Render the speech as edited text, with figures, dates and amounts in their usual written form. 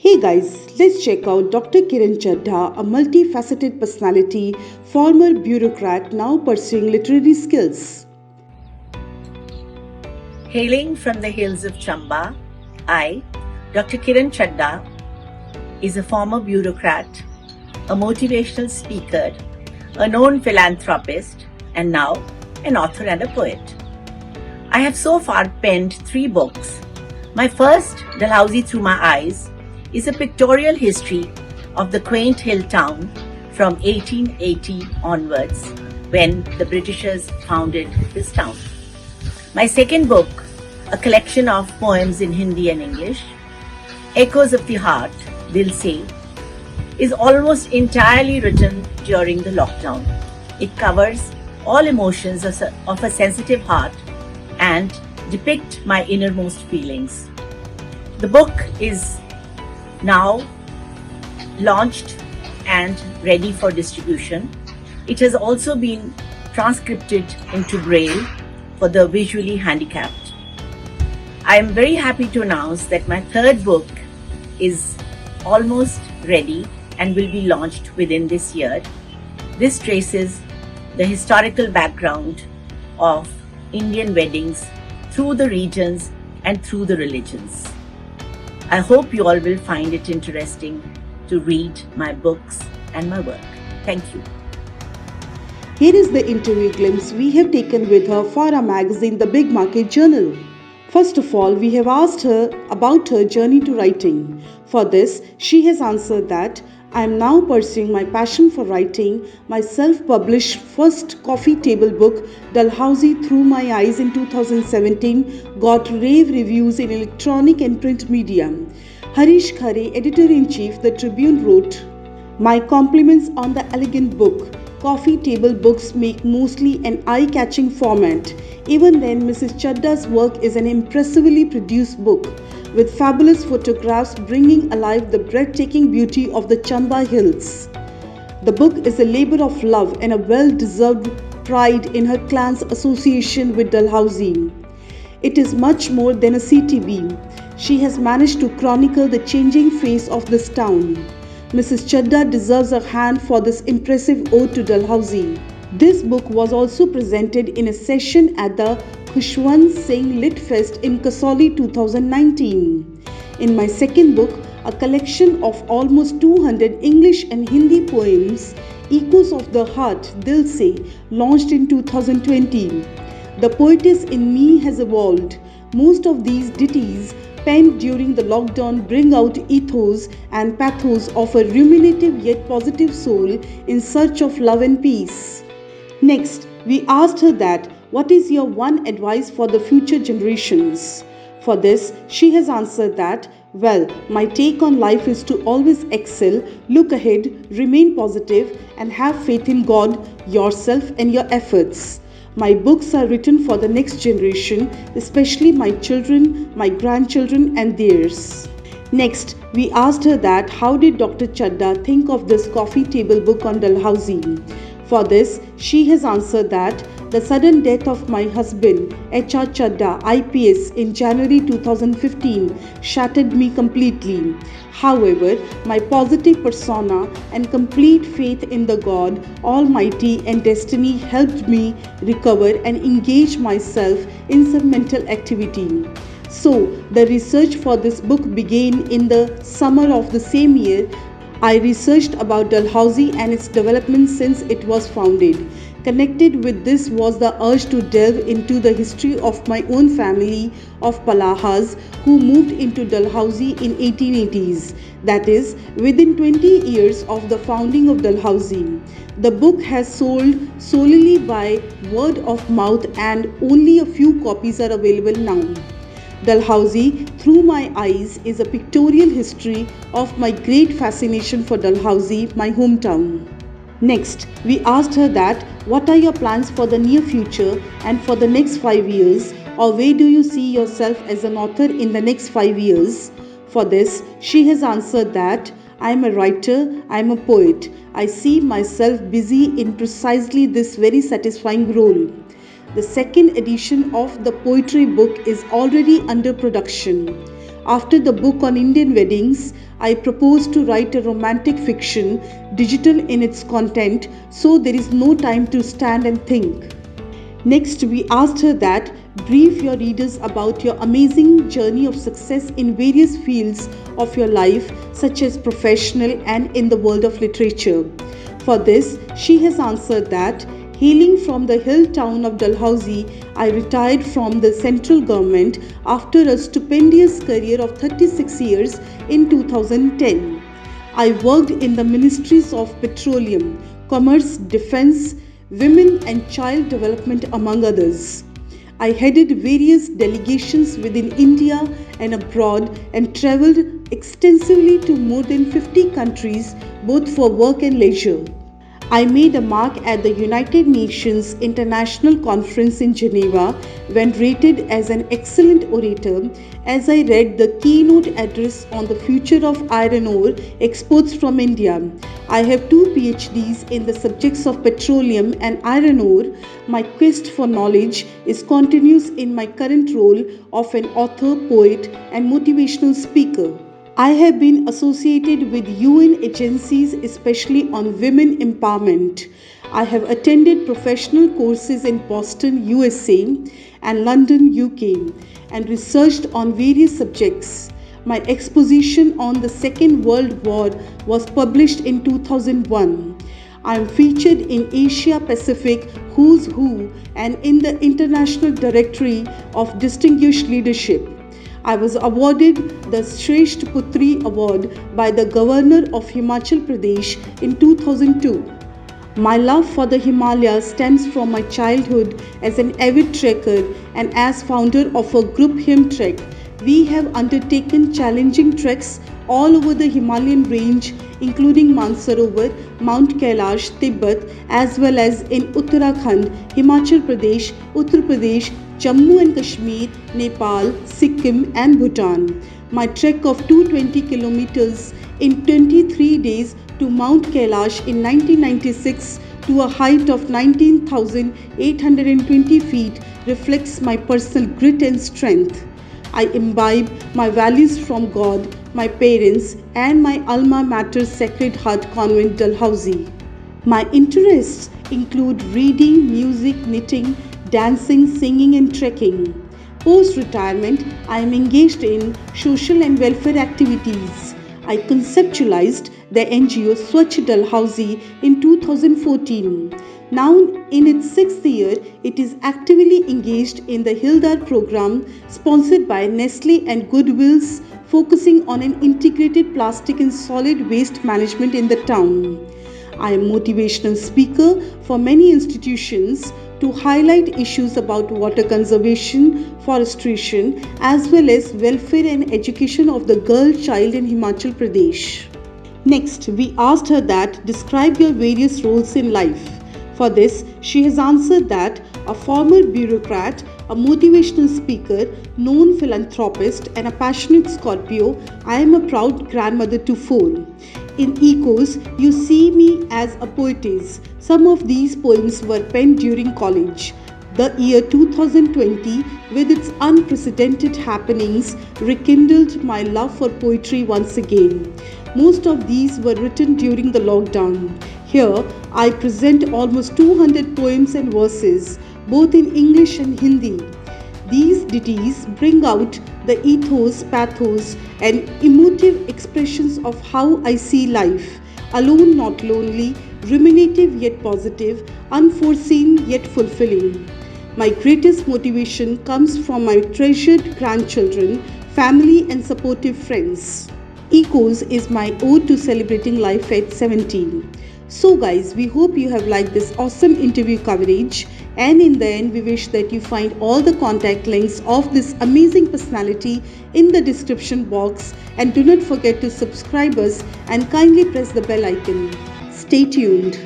Hey guys, let's check out Dr. Kiran Chadha, a multifaceted personality, former bureaucrat now pursuing literary skills. Hailing from the hills of Chamba, I, Dr. Kiran Chadda, is a former bureaucrat, a motivational speaker, a known philanthropist, and now an author and a poet. I have so far penned 3 books. My first, Dalhousie Through My Eyes, is a pictorial history of the quaint hill town from 1880 onwards, when the Britishers founded this town. My second book, a collection of poems in Hindi and English, Echoes of the Heart, Dil Se, is almost entirely written during the lockdown. It covers all emotions of a sensitive heart and depict my innermost feelings. The book is now launched and ready for distribution. It has also been transcribed into Braille for the visually handicapped. I am very happy to announce that my third book is almost ready and will be launched within this year. This traces the historical background of Indian weddings through the regions and through the religions. I hope you all will find it interesting to read my books and my work. Thank you. Here is the interview glimpse we have taken with her for our magazine, The Big Market Journal. First of all, we have asked her about her journey to writing. For this, she has answered that I am now pursuing my passion for writing. My self-published first coffee table book, Dalhousie Through My Eyes in 2017, got rave reviews in electronic and print media. Harish Khare, editor-in-chief, The Tribune, wrote, "My compliments on the elegant book. Coffee table books make mostly an eye-catching format. Even then, Mrs. Chadda's work is an impressively produced book, with fabulous photographs bringing alive the breathtaking beauty of the Chamba Hills. The book is a labor of love and a well-deserved pride in her clan's association with Dalhousie. It is much more than a CTB. She has managed to chronicle the changing face of this town. Mrs. Chadda deserves a hand for this impressive ode to Dalhousie." This book was also presented in a session at the Khushwant Singh Lit Fest in Kasauli 2019. In my second book, a collection of almost 200 English and Hindi poems, Echoes of the Heart, Dil Se, launched in 2020. The poetess in me has evolved. Most of these ditties penned during the lockdown bring out ethos and pathos of a ruminative yet positive soul in search of love and peace. Next, we asked her that, what is your one advice for the future generations? For this, she has answered that, well, my take on life is to always excel, look ahead, remain positive, and have faith in God, yourself, and your efforts. My books are written for the next generation, especially my children, my grandchildren, and theirs. Next, we asked her that how did Dr. Chadda think of this coffee table book on Dalhousie? For this, she has answered that the sudden death of my husband, H.R. Chadda, IPS, in January 2015 shattered me completely. However, my positive persona and complete faith in the God Almighty and destiny helped me recover and engage myself in some mental activity. So, the research for this book began in the summer of the same year. I researched about Dalhousie and its development since it was founded. Connected with this was the urge to delve into the history of my own family of Palahas who moved into Dalhousie in 1880s, that is, within 20 years of the founding of Dalhousie. The book has sold solely by word of mouth and only a few copies are available now. Dalhousie Through My Eyes is a pictorial history of my great fascination for Dalhousie, my hometown. Next, we asked her that what are your plans for the near future and for the next 5 years, or where do you see yourself as an author in the next 5 years? For this, she has answered that I am a writer, I am a poet. I see myself busy in precisely this very satisfying role. The second edition of the poetry book is already under production. After the book on Indian weddings, I propose to write a romantic fiction, digital in its content, so there is no time to stand and think. Next, we asked her that brief your readers about your amazing journey of success in various fields of your life, such as professional and in the world of literature. For this, she has answered that hailing from the hill town of Dalhousie, I retired from the central government after a stupendous career of 36 years in 2010. I worked in the ministries of petroleum, commerce, defense, women and child development, among others. I headed various delegations within India and abroad and traveled extensively to more than 50 countries both for work and leisure. I made a mark at the United Nations International Conference in Geneva when rated as an excellent orator as I read the keynote address on the future of iron ore exports from India. I have 2 PhDs in the subjects of petroleum and iron ore. My quest for knowledge is continuous in my current role of an author, poet, and motivational speaker. I have been associated with UN agencies, especially on women empowerment. I have attended professional courses in Boston, USA, and London, UK, and researched on various subjects. My exposition on the Second World War was published in 2001. I am featured in Asia Pacific Who's Who and in the International Directory of Distinguished Leadership. I was awarded the Shresth Putri Award by the Governor of Himachal Pradesh in 2002. My love for the Himalayas stems from my childhood as an avid trekker and as founder of a group Himtrek. We have undertaken challenging treks all over the Himalayan range, including Mansarovar, Mount Kailash, Tibet, as well as in Uttarakhand, Himachal Pradesh, Uttar Pradesh, Jammu and Kashmir, Nepal, Sikkim and Bhutan. My trek of 220 kilometers in 23 days to Mount Kailash in 1996 to a height of 19,820 feet reflects my personal grit and strength. I imbibe my values from God, my parents and my alma mater Sacred Heart Convent, Dalhousie. My interests include reading, music, knitting, dancing, singing and trekking. Post-retirement, I am engaged in social and welfare activities. I conceptualized the NGO Swachh Dalhousie in 2014. Now in its 6th year, it is actively engaged in the Hildar program sponsored by Nestle and Goodwills, focusing on an integrated plastic and solid waste management in the town. I am motivational speaker for many institutions to highlight issues about water conservation, forestation, as well as welfare and education of the girl child in Himachal Pradesh. Next, we asked her that describe your various roles in life. For this, she has answered that a former bureaucrat, a motivational speaker, known philanthropist, and a passionate Scorpio, I am a proud grandmother to 4. In Ecos, you see me as a poetess. Some of these poems were penned during college. The year 2020, with its unprecedented happenings, rekindled my love for poetry once again. Most of these were written during the lockdown. Here, I present almost 200 poems and verses, both in English and Hindi. These ditties bring out the ethos, pathos, and emotive expressions of how I see life. Alone, not lonely, ruminative yet positive, unforeseen yet fulfilling. My greatest motivation comes from my treasured grandchildren, family, and supportive friends. Ecos is my ode to celebrating life at 17. So guys, we hope you have liked this awesome interview coverage, and in the end we wish that you find all the contact links of this amazing personality in the description box, and do not forget to subscribe us and kindly press the bell icon. Stay tuned.